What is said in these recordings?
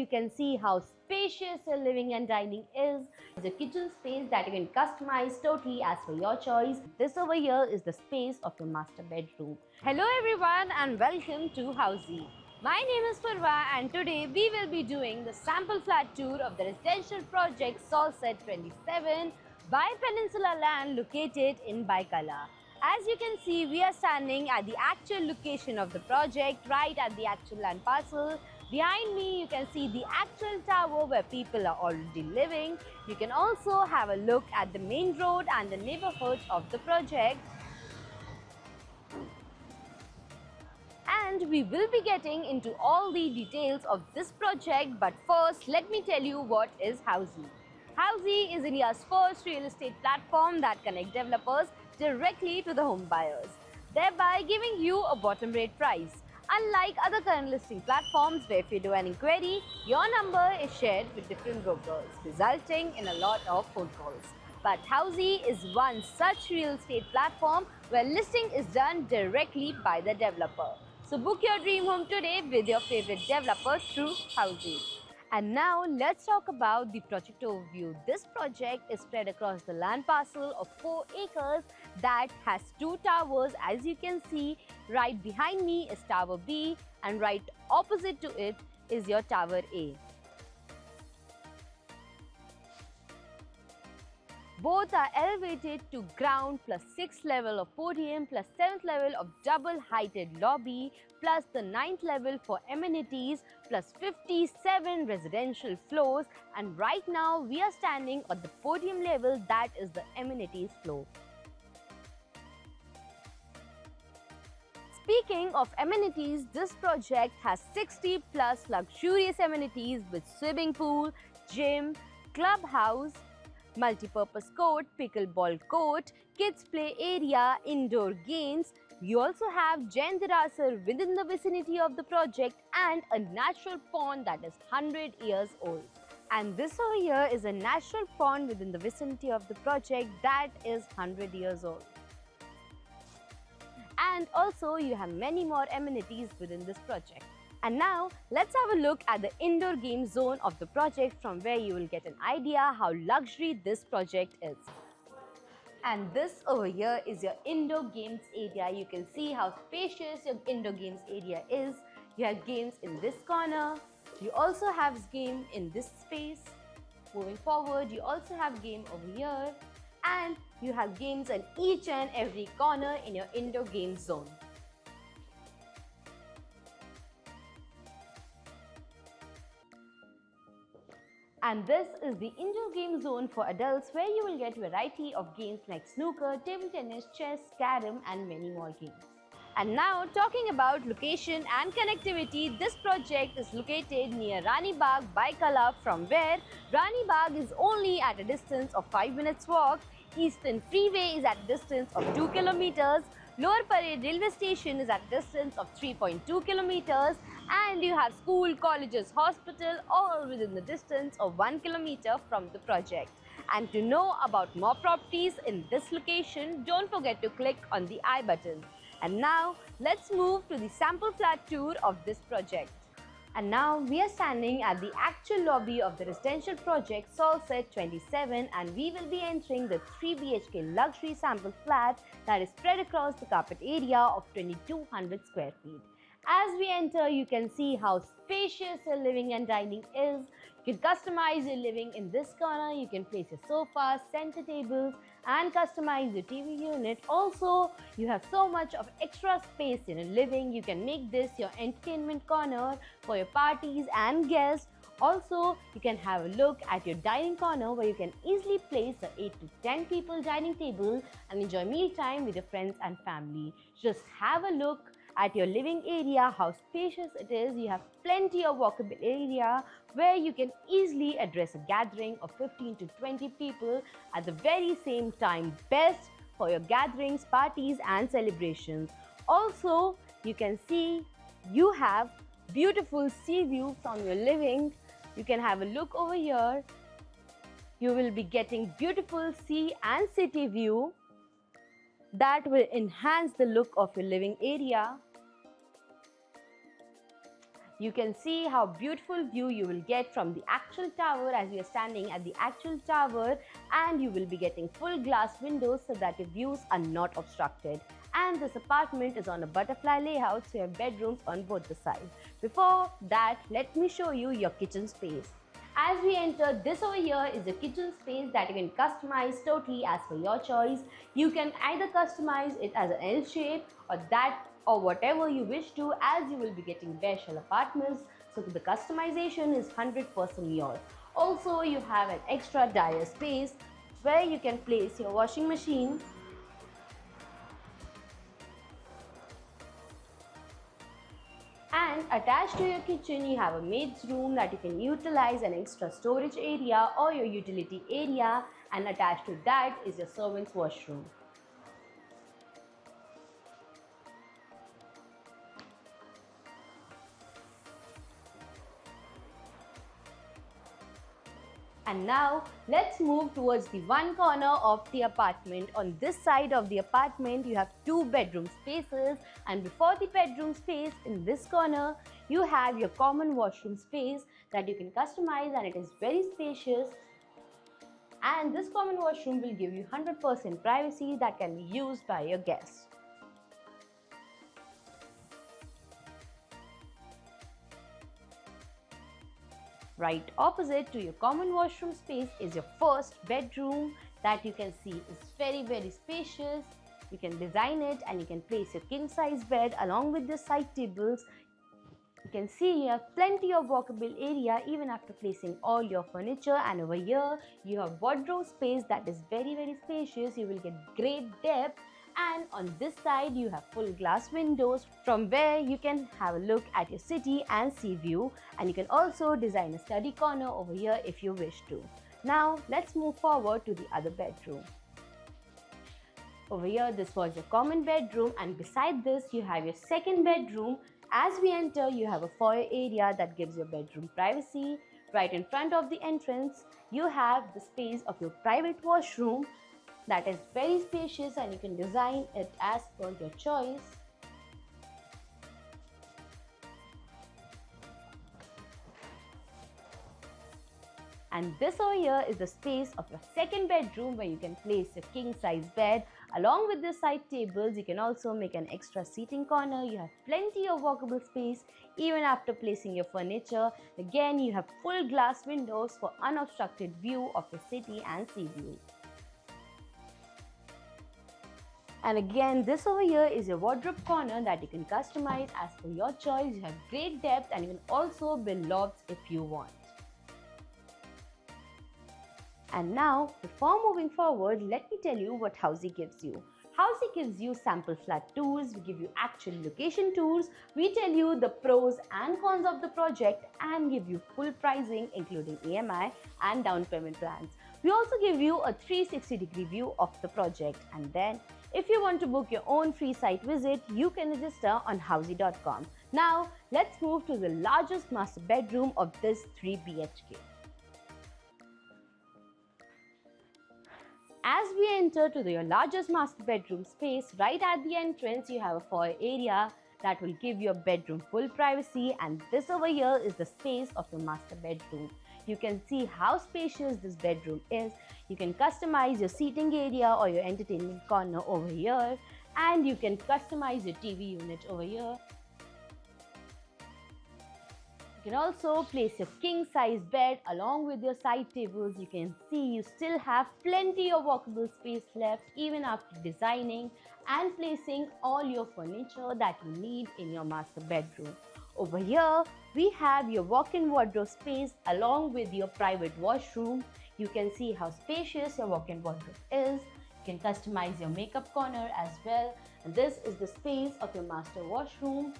you can see how spacious your living and dining is. It's a kitchen space that you can customize totally as per your choice. This over here is the space of your master bedroom. Hello everyone and welcome to Housey. My name is Purva and today we will be doing the sample flat tour of the residential project Salset 27 by Peninsula Land located in Baikala. As you can see, we are standing at the actual location of the project, right at the actual land parcel. Behind me, you can see the actual tower where people are already living. You can also have a look at the main road and the neighborhood of the project. And we will be getting into all the details of this project, but first let me tell you what is Housey. Housey is India's first real estate platform that connects developers directly to the home buyers, thereby giving you a bottom rate price. Unlike other current listing platforms where if you do an inquiry, your number is shared with different brokers, resulting in a lot of phone calls. But Housey is one such real estate platform where listing is done directly by the developer. So book your dream home today with your favorite developer through Housey. And now let's talk about the project overview. This project is spread across the land parcel of 4 acres that has 2 towers. As you can see, right behind me is Tower B and right opposite to it is your Tower A. Both are elevated to ground plus 6th level of podium plus 7th level of double heighted lobby plus the 9th level for amenities plus 57 residential floors, and right now we are standing at the podium level, that is the amenities floor. Speaking of amenities, this project has 60 plus luxurious amenities with swimming pool, gym, clubhouse, multi-purpose court, pickleball court, kids play area, indoor games. We also have Jain Dirasar within the vicinity of the project and a natural pond that is 100 years old. And this over here is a natural pond within the vicinity of the project that is 100 years old. And also you have many more amenities within this project. And now let's have a look at the indoor game zone of the project, from where you will get an idea how luxury this project is. And this over here is your indoor games area. You can see how spacious your indoor games area is. You have games in this corner. You also have game in this space. Moving forward, you also have game over here. And you have games in each and every corner in your indoor game zone. And this is the indoor game zone for adults, where you will get a variety of games like snooker, table tennis, chess, carom and many more games. And now talking about location and connectivity, this project is located near Rani Bagh, Baikala, from where Rani Bagh is only at a distance of 5 minutes walk, Eastern Freeway is at a distance of 2 kilometers, Lower Parel railway station is at a distance of 3.2 kilometers, and you have school, colleges, hospital all within the distance of 1 kilometer from the project. And to know about more properties in this location, don't forget to click on the I button. And now let's move to the sample flat tour of this project. And now we are standing at the actual lobby of the residential project Salset 27, and we will be entering the 3 BHK luxury sample flat that is spread across the carpet area of 2200 square feet. As we enter, you can see how spacious your living and dining is. You can customize your living in this corner. You can place your sofas, center tables and customize your TV unit. Also, you have so much of extra space in your living. You can make this your entertainment corner for your parties and guests. Also, you can have a look at your dining corner, where you can easily place a 8 to 10 people dining table and enjoy meal time with your friends and family. Just have a look at your living area, how spacious it is. You have plenty of walkable area where you can easily address a gathering of 15 to 20 people at the very same time. Best for your gatherings, parties and celebrations. Also, you can see you have beautiful sea view from your living. You can have a look over here. You will be getting beautiful sea and city view that will enhance the look of your living area. You can see how beautiful view you will get from the actual tower as you are standing at the actual tower, and you will be getting full glass windows so that your views are not obstructed. And this apartment is on a butterfly layout, so you have bedrooms on both the sides. Before that, let me show you your kitchen space. As we enter, this over here is the kitchen space that you can customize totally as per your choice. You can either customize it as an L shape or whatever you wish to, as you will be getting bare shell apartments, so the customization is 100% yours. Also, you have an extra dryer space where you can place your washing machine, and attached to your kitchen you have a maid's room that you can utilize an extra storage area or your utility area, and attached to that is your servant's washroom. And now let's move towards the one corner of the apartment. On this side of the apartment you have two bedroom spaces, and before the bedroom space in this corner you have your common washroom space that you can customize, and it is very spacious. And this common washroom will give you 100% privacy that can be used by your guests. Right opposite to your common washroom space is your first bedroom that you can see is very spacious. You can design it and you can place your king size bed along with the side tables. You can see you have plenty of walkable area even after placing all your furniture, and over here you have wardrobe space that is very spacious. You will get great depth, and on this side you have full glass windows from where you can have a look at your city and sea view, and you can also design a study corner over here if you wish to. Now let's move forward to the other bedroom. Over here this was your common bedroom, and beside this you have your second bedroom. As we enter you have a foyer area that gives your bedroom privacy. Right in front of the entrance you have the space of your private washroom that is very spacious, and you can design it as per your choice. And this over here is the space of your second bedroom where you can place your king size bed. Along with the side tables, you can also make an extra seating corner. You have plenty of walkable space even after placing your furniture. Again, you have full glass windows for unobstructed view of your city and sea view. And again, this over here is your wardrobe corner that you can customize as per your choice. You have great depth, and you can also build lofts if you want. And now, before moving forward, let me tell you what Housey gives you. Housey gives you sample flat tours, we give you actual location tours, we tell you the pros and cons of the project, and give you full pricing including EMI and down payment plans. We also give you a 360-degree view of the project, and then if you want to book your own free site visit, you can register on housey.com. Now, let's move to the largest master bedroom of this 3 BHK. As we enter to your largest master bedroom space, right at the entrance you have a foyer area that will give your bedroom full privacy, and this over here is the space of your master bedroom. You can see how spacious this bedroom is. You can customize your seating area or your entertainment corner over here, and you can customize your TV unit over here. You can also place your king size bed along with your side tables. You can see you still have plenty of walkable space left even after designing and placing all your furniture that you need in your master bedroom. Over here, we have your walk-in wardrobe space along with your private washroom. You can see how spacious your walk-in wardrobe is. You can customize your makeup corner as well. And this is the space of your master washroom.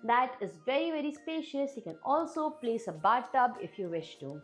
That is very spacious. You can also place a bathtub if you wish to.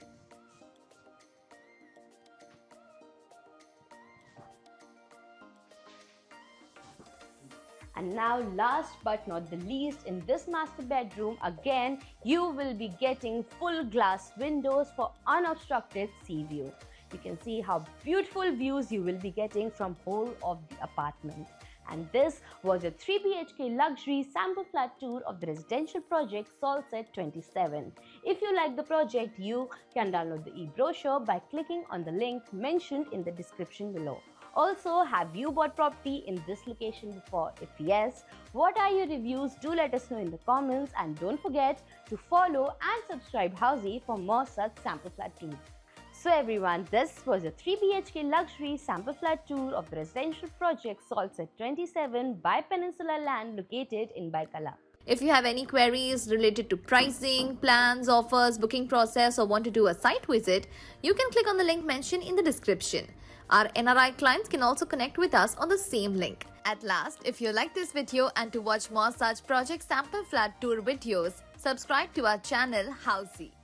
And now, last but not the least, in this master bedroom, again, you will be getting full glass windows for unobstructed sea view. You can see how beautiful views you will be getting from whole of the apartment. And this was a 3 BHK luxury sample flat tour of the residential project Solset 27. If you like the project, you can download the e-brochure by clicking on the link mentioned in the description below. Also, have you bought property in this location before? If yes, what are your reviews? Do let us know in the comments, and don't forget to follow and subscribe Housey for more such sample flat tours. So everyone, this was a 3 BHK luxury sample flat tour of the residential project Solset 27 by Peninsula Land located in Baikala. If you have any queries related to pricing, plans, offers, booking process, or want to do a site visit, you can click on the link mentioned in the description. Our NRI clients can also connect with us on the same link. At last, if you like this video and to watch more such project sample flat tour videos, subscribe to our channel Housey.